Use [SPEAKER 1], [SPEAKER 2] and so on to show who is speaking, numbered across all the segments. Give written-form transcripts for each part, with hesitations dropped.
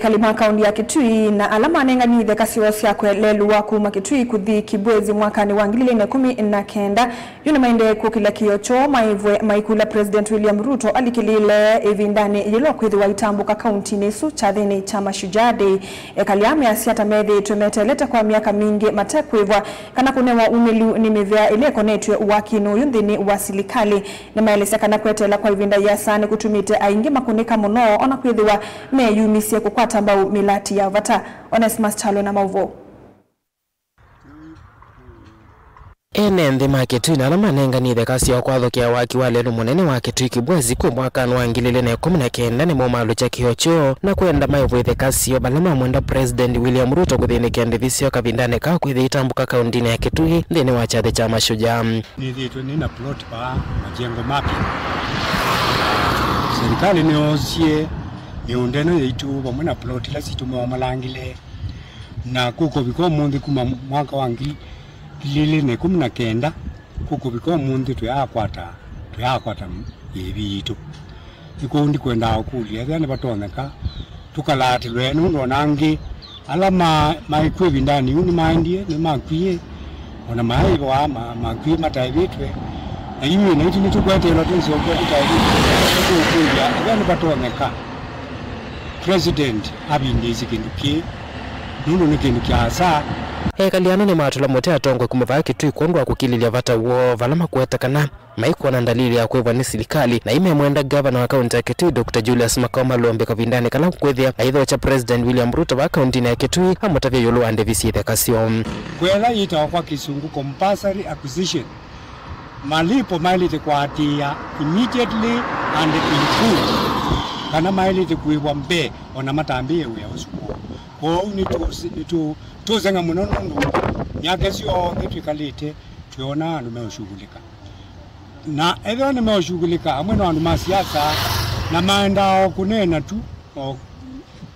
[SPEAKER 1] Kalima kaundi ya Kitui na alama nenganithe kasiwasi ya kwelelu wa kuma Kitui kuthi Kibwezi mwakani wa 2019 yuna maende kukila kiyocho maikula President William Ruto alikilile evindani yelo kwithi wa itambuka kaunti nesu chathini cha Mashujaa kaliame asiata methi tumeteleta kwa miaka mingi matekwivwa kana kunewa umilu ni mivya ile konetwe wakino yundhini wa silikali na maelesa kana kwetela kwa ivinda yasani kutumite aingi makunika muno ona kwithiwa meyumisia kukwata mbao milati ya vata. Onesmus Chalo na Mauvo.
[SPEAKER 2] Nthi Kitui na alama nenganithe kasio kwathukia waki wa lelu munene wa Kitui Kibwezi kwa mwakani wa 2019 ni momalu cha kihocho na kwenda maivwithe kasio balama mwenda President William Ruto kuthinika ndivisio kavindane ka kwithi itambuka kaundini ya Kitui nthini wa chathi cha Mashujaa.
[SPEAKER 3] Nithitwe nina plot pa majengo mapya. Serikali neosie yundeno yitu pamwe na plot la situma malangile na kuko biko mundi kuma mwaka wa 2019 kuko biko mundi twakwata yebitu ikundi kwenda okulia thane batoneka tukalatilwe nuno nangi alama maikwe bindani uni maindie ni makwie ona maibo wa makwie mataibitwe na yeye na itu tukwetela tunso kwa tutaibitwe okulia thane batoneka President abindisi kindukie nuno nikindukia asa
[SPEAKER 2] kaliano ni matula mote atongwe kumuvaya Kitui kondwa kukililia vata uo valama kuetakana maikuwa na ndalili ya kuewa ni silikali na ime mwenda gavana wa kaunti ya Kitui Dr. Julius Makoma Lombe kavindane kala kukwethia aidha cha President William Ruto wa kaunti ya Kitui hamotavya yolo ande visithe kasio
[SPEAKER 3] kwela ita kwa kisungu compulsory acquisition malipo mailite kwa atia immediately and in full kana mailite kuiwa mbe ona matambi ya usuko kwa ni tuzenga munono nyake sio ngetukalite tuona numeushugulika na edho numeushugulika amweno andu masiasa na maenda okunena tu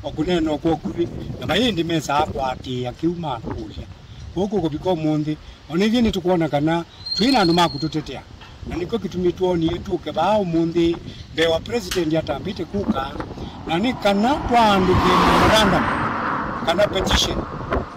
[SPEAKER 3] okunena okukuri na mayindi mesa akwati akiuma kulia huko kubiko mundi onithie ni tukuona kana twina andu makututetea na niko kitumitwoni etuke bao mundi bewa president yatambite kuka na ni kana twandike memorandum kana petition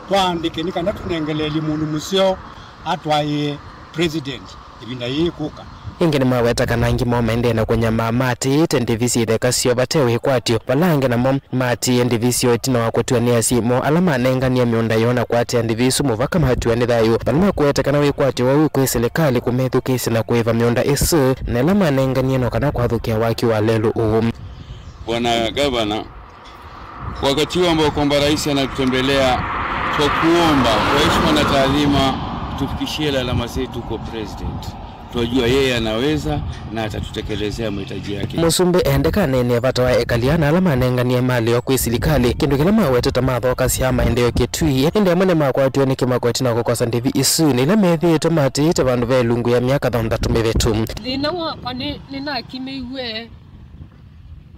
[SPEAKER 3] twandike ni kana tunengeleli mundu musio atwaye president ibinda yikuka
[SPEAKER 2] ingene maweta kanangi momende na kunyama mati tendivisi the kasio batewe kwatio balange na mati endivisio itina wakotwa ni asimo alama nengania mionda yona kwati endivisu muvaka mahatu ni thayo balama kueta kana we kwatio wa kwa serikali kumethu kesi na kueva mionda esu na alama nengania no kana kwathukia waki wa lelu
[SPEAKER 4] Bwana gavana wakati ambao kwamba rais anatutembelea kwa kuomba kwa heshima na taadhima tufikishie alama zetu kwa president. Tunajua yeye anaweza na atatutekelezea mahitaji yake.
[SPEAKER 2] Musumbe endekane ne vatawa ekaliana alama nengania mali yo kwisilikali kindu kila mawete tamatho kasi ama endeo Kitui ende amane makwatio ni kimakwati na kukosa ndivi isu ni la methi tomati te bandu belungu ya miaka 3 mevetu
[SPEAKER 5] lina wa nina kimeiwe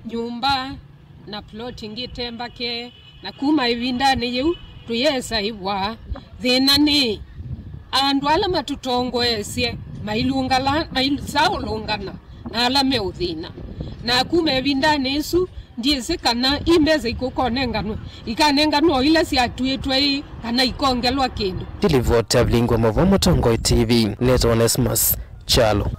[SPEAKER 5] nyumba na plot ngitembake na kuma ivindane yu tuyesa iwa thina ni andu alama tutongwesie mailungala maisaulungana na alame uthina na kuma ivindane isu ndiese kana imeze ikukonenganwa ikanenganwa ila si atuetwe kana ikongelwa kindu
[SPEAKER 2] Delivered Tavlingwa Movo Motongo TV Neto Onesmus Chalo